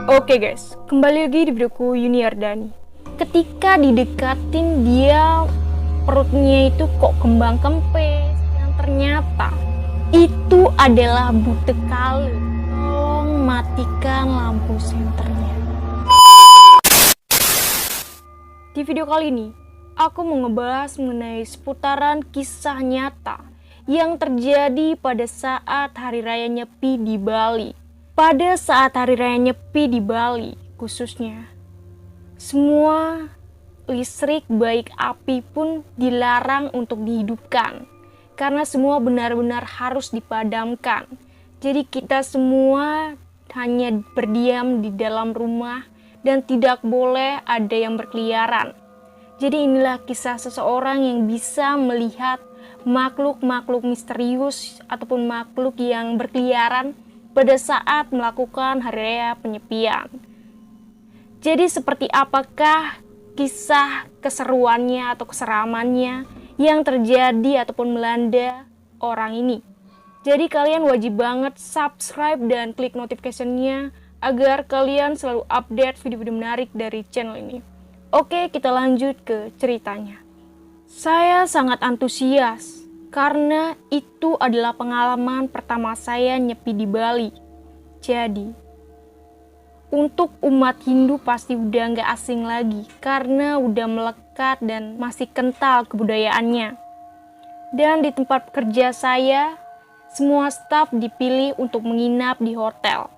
Oke guys, kembali lagi di videoku Yuniardani. Ketika didekatin dia perutnya itu kok kembang kempes, yang ternyata itu adalah butek kali. Tolong matikan lampu senternya. Di video kali ini, aku mau ngebahas mengenai seputaran kisah nyata yang terjadi pada saat Hari Raya Nyepi di Bali. Pada saat Hari Raya Nyepi di Bali khususnya, semua listrik baik api pun dilarang untuk dihidupkan karena semua benar-benar harus dipadamkan. Jadi kita semua hanya berdiam di dalam rumah dan tidak boleh ada yang berkeliaran. Jadi inilah kisah seseorang yang bisa melihat makhluk-makhluk misterius ataupun makhluk yang berkeliaran pada saat melakukan Hari Raya Penyepian. Jadi seperti apakah kisah keseruannya atau keseramannya yang terjadi ataupun melanda orang ini? Jadi kalian wajib banget subscribe dan klik notification-nya agar kalian selalu update video-video menarik dari channel ini. Oke, kita lanjut ke ceritanya. Saya sangat antusias karena itu adalah pengalaman pertama saya nyepi di Bali. Jadi, untuk umat Hindu pasti udah nggak asing lagi karena udah melekat dan masih kental kebudayaannya. Dan di tempat kerja saya, semua staf dipilih untuk menginap di hotel.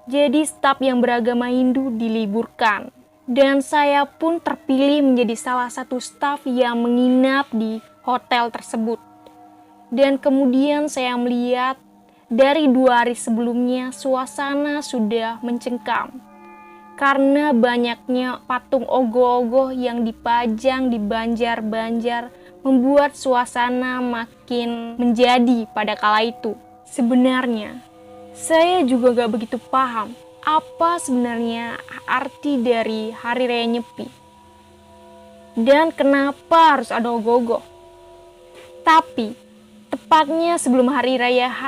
Jadi staf yang beragama Hindu diliburkan. Dan saya pun terpilih menjadi salah satu staf yang menginap di hotel tersebut. Dan kemudian saya melihat dari 2 hari sebelumnya suasana sudah mencengkam. Karena banyaknya patung ogoh-ogoh yang dipajang di banjar-banjar membuat suasana makin menjadi pada kala itu. Sebenarnya, saya juga gak begitu paham apa sebenarnya arti dari Hari Raya Nyepi. Dan kenapa harus ada ogoh-ogoh. Tapi, tepatnya sebelum Hari Raya H,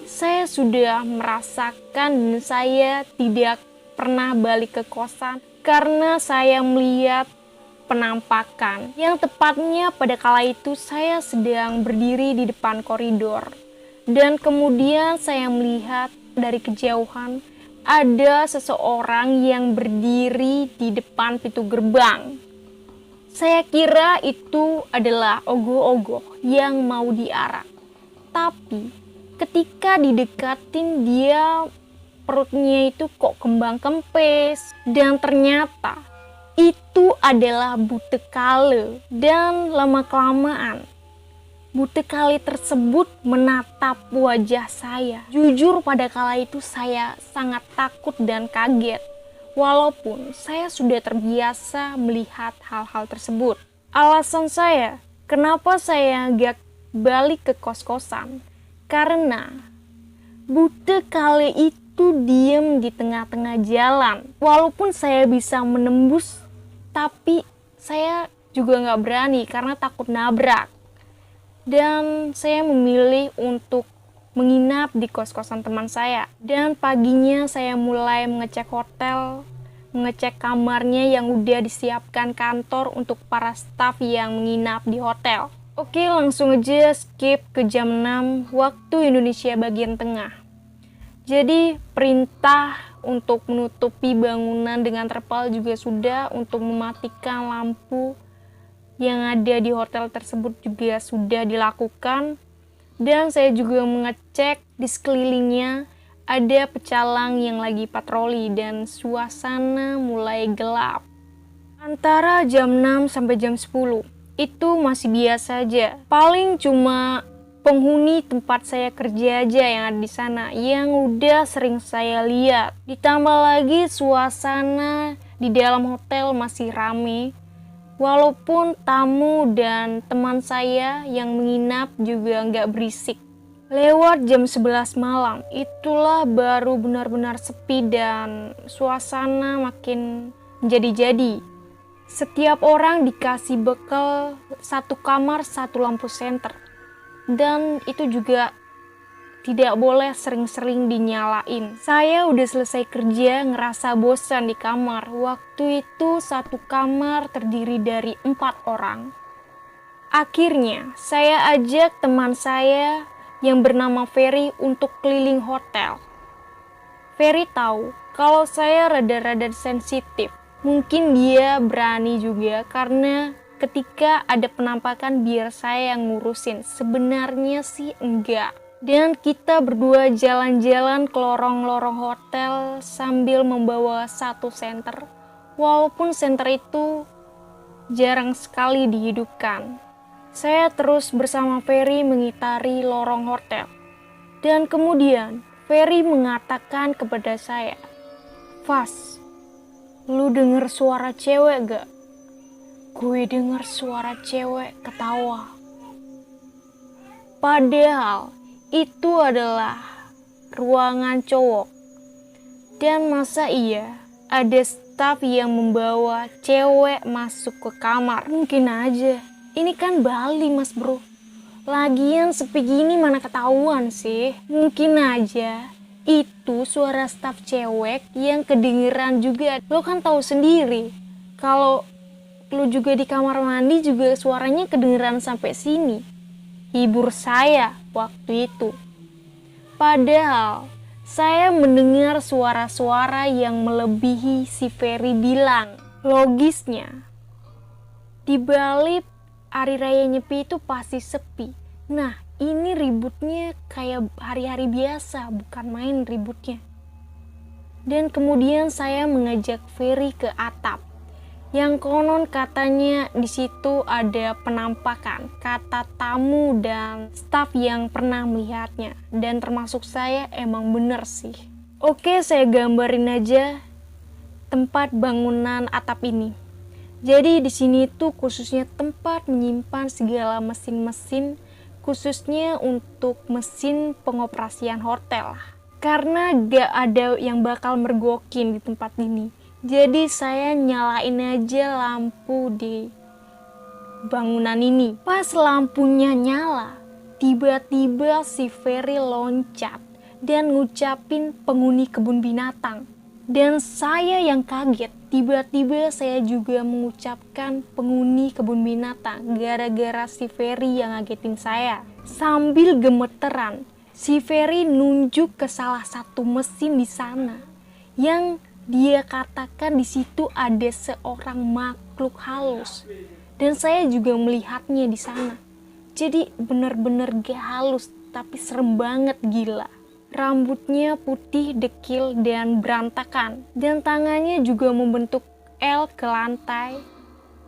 saya sudah merasakan dan saya tidak pernah balik ke kosan karena saya melihat penampakan yang tepatnya pada kala itu saya sedang berdiri di depan koridor dan kemudian saya melihat dari kejauhan ada seseorang yang berdiri di depan pintu gerbang. Saya kira itu adalah ogoh-ogoh yang mau diarak. Tapi ketika didekatin dia perutnya itu kok kembang kempes dan ternyata itu adalah butek kale. Dan lama-kelamaan butek kale tersebut menatap wajah saya. Jujur pada kala itu saya sangat takut dan kaget. Walaupun saya sudah terbiasa melihat hal-hal tersebut. Alasan saya kenapa saya gak balik ke kos-kosan karena butek kale itu diem di tengah-tengah jalan. Walaupun saya bisa menembus, tapi saya juga gak berani karena takut nabrak. Dan saya memilih untuk menginap di kos-kosan teman saya. Dan paginya saya mulai mengecek hotel, mengecek kamarnya yang udah disiapkan kantor untuk para staf yang menginap di hotel. Oke, langsung aja skip ke jam 6 waktu Indonesia bagian tengah. Jadi perintah untuk menutupi bangunan dengan terpal juga sudah, untuk mematikan lampu yang ada di hotel tersebut juga sudah dilakukan. Dan saya juga mengecek di sekelilingnya ada pecalang yang lagi patroli dan suasana mulai gelap. Antara jam 6 sampai jam 10 itu masih biasa aja. Paling cuma penghuni tempat saya kerja aja yang ada di sana yang udah sering saya lihat. Ditambah lagi suasana di dalam hotel masih rame. Walaupun tamu dan teman saya yang menginap juga nggak berisik. Lewat jam 11 malam, itulah baru benar-benar sepi dan suasana makin menjadi-jadi. Setiap orang dikasih bekal 1 kamar 1 lampu senter. Dan itu juga tidak boleh sering-sering dinyalain. Saya udah selesai kerja, ngerasa bosan di kamar. Waktu itu satu kamar terdiri dari 4 orang. Akhirnya, saya ajak teman saya yang bernama Ferry untuk keliling hotel. Ferry tahu kalau saya rada-rada sensitif. Mungkin dia berani juga karena ketika ada penampakan biar saya yang ngurusin. Sebenarnya sih enggak. Dan kita berdua jalan-jalan ke lorong-lorong hotel sambil membawa satu senter. Walaupun senter itu jarang sekali dihidupkan. Saya terus bersama Ferry mengitari lorong hotel. Dan kemudian Ferry mengatakan kepada saya, "Fas, lu denger suara cewek gak?" Gue denger suara cewek ketawa. Padahal itu adalah ruangan cowok. Dan masa iya ada staf yang membawa cewek masuk ke kamar? Mungkin aja. Ini kan Bali mas bro. Lagian sepi gini mana ketahuan sih. Mungkin aja itu suara staf cewek yang kedengeran juga. Lo kan tahu sendiri kalau lo juga di kamar mandi juga suaranya kedengeran sampai sini. Hibur saya waktu itu. Padahal saya mendengar suara-suara yang melebihi si Ferry bilang. Logisnya, di Bali hari raya Nyepi itu pasti sepi. Nah, ini ributnya kayak hari-hari biasa, bukan main ributnya. Dan kemudian saya mengajak Ferry ke atap. Yang konon katanya di situ ada penampakan, kata tamu dan staf yang pernah melihatnya. Dan termasuk saya emang bener sih. Oke, saya gambarin aja tempat bangunan atap ini. Jadi di sini tuh khususnya tempat menyimpan segala mesin-mesin, khususnya untuk mesin pengoperasian hotel. Karena gak ada yang bakal mergokin di tempat ini. Jadi saya nyalain aja lampu di bangunan ini. Pas lampunya nyala, tiba-tiba si Ferry loncat dan ngucapin penghuni kebun binatang. Dan saya yang kaget, tiba-tiba saya juga mengucapkan penghuni kebun binatang gara-gara si Ferry yang ngagetin saya. Sambil gemeteran, si Ferry nunjuk ke salah satu mesin di sana yang dia katakan di situ ada seorang makhluk halus. Dan saya juga melihatnya di sana. Jadi benar-benar gak halus, tapi serem banget gila. Rambutnya putih, dekil, dan berantakan. Dan tangannya juga membentuk L ke lantai.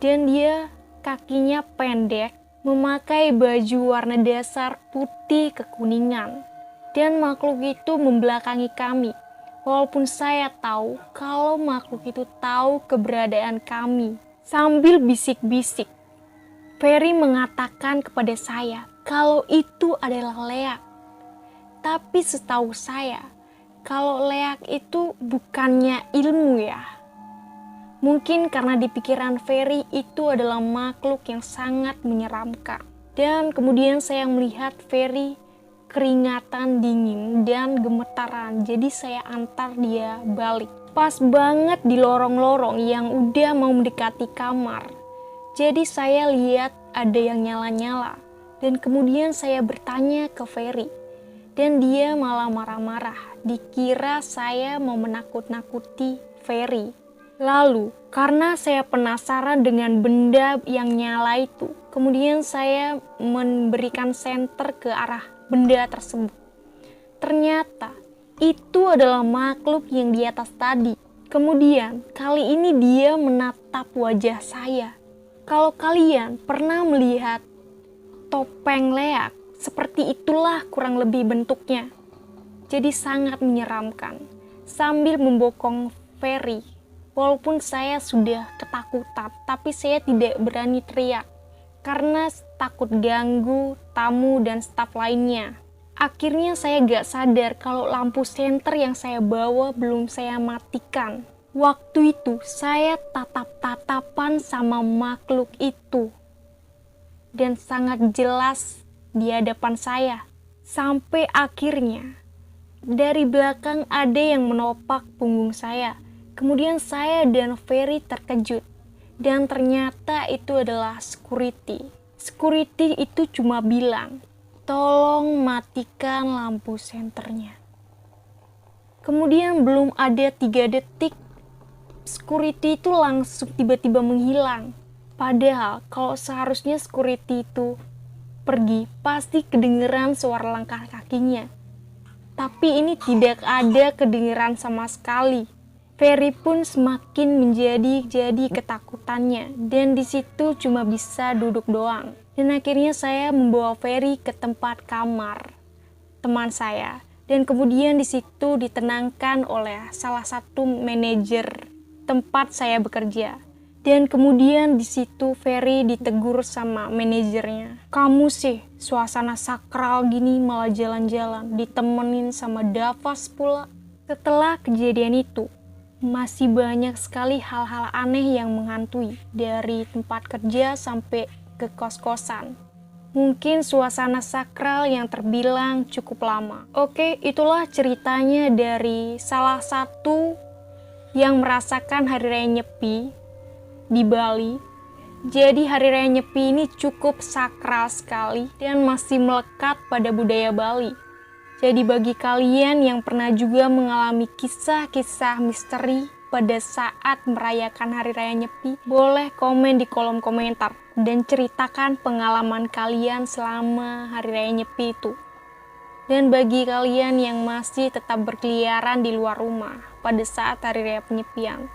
Dan dia kakinya pendek, memakai baju warna dasar putih kekuningan. Dan makhluk itu membelakangi kami. Walaupun saya tahu kalau makhluk itu tahu keberadaan kami. Sambil bisik-bisik, Ferry mengatakan kepada saya kalau itu adalah leak. Tapi setahu saya, kalau leak itu bukannya ilmu ya. Mungkin karena di pikiran Ferry itu adalah makhluk yang sangat menyeramkan. Dan kemudian saya melihat Ferry keringatan dingin dan gemetaran, jadi saya antar dia balik. Pas banget di lorong-lorong yang udah mau mendekati kamar. Jadi saya lihat ada yang nyala-nyala. Dan kemudian saya bertanya ke Ferry. Dan dia malah marah-marah. Dikira saya mau menakut-nakuti Ferry. Lalu, karena saya penasaran dengan benda yang nyala itu, kemudian saya memberikan senter ke arah benda tersebut. Ternyata itu adalah makhluk yang di atas tadi. Kemudian kali ini dia menatap wajah saya. Kalau kalian pernah melihat topeng leak, seperti itulah kurang lebih bentuknya. Jadi sangat menyeramkan. Sambil membokong Ferry. Walaupun saya sudah ketakutan, tapi saya tidak berani teriak. Karena takut ganggu tamu dan staf lainnya. Akhirnya saya gak sadar kalau lampu senter yang saya bawa belum saya matikan. Waktu itu saya tatap-tatapan sama makhluk itu. Dan sangat jelas di hadapan saya. Sampai akhirnya dari belakang ada yang menopak punggung saya. Kemudian saya dan Ferry terkejut. Dan ternyata itu adalah security. Security itu cuma bilang, tolong matikan lampu senternya. Kemudian belum ada 3 detik, security itu langsung tiba-tiba menghilang. Padahal kalau seharusnya security itu pergi, pasti kedengeran suara langkah kakinya. Tapi ini tidak ada kedengeran sama sekali. Ferry pun semakin menjadi ketakutannya, dan di situ cuma bisa duduk doang. Dan akhirnya saya membawa Ferry ke tempat kamar teman saya, dan kemudian di situ ditenangkan oleh salah satu manajer tempat saya bekerja. Dan kemudian di situ Ferry ditegur sama manajernya. Kamu sih suasana sakral gini malah jalan-jalan, ditemenin sama Davas pula. Setelah kejadian itu, masih banyak sekali hal-hal aneh yang menghantui, dari tempat kerja sampai ke kos-kosan. Mungkin suasana sakral yang terbilang cukup lama. Oke, itulah ceritanya dari salah satu yang merasakan Hari Raya Nyepi di Bali. Jadi Hari Raya Nyepi ini cukup sakral sekali dan masih melekat pada budaya Bali. Jadi bagi kalian yang pernah juga mengalami kisah-kisah misteri pada saat merayakan Hari Raya Nyepi, boleh komen di kolom komentar dan ceritakan pengalaman kalian selama Hari Raya Nyepi itu. Dan bagi kalian yang masih tetap berkeliaran di luar rumah pada saat Hari Raya Penyepian,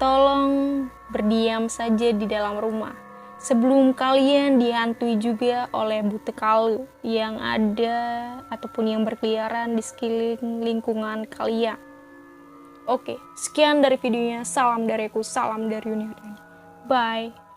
tolong berdiam saja di dalam rumah sebelum kalian dihantui juga oleh Butekalu yang ada ataupun yang berkeliaran di sekeliling lingkungan kalian. Oke, sekian dari videonya. Salam dariku, salam dari Uni. Bye.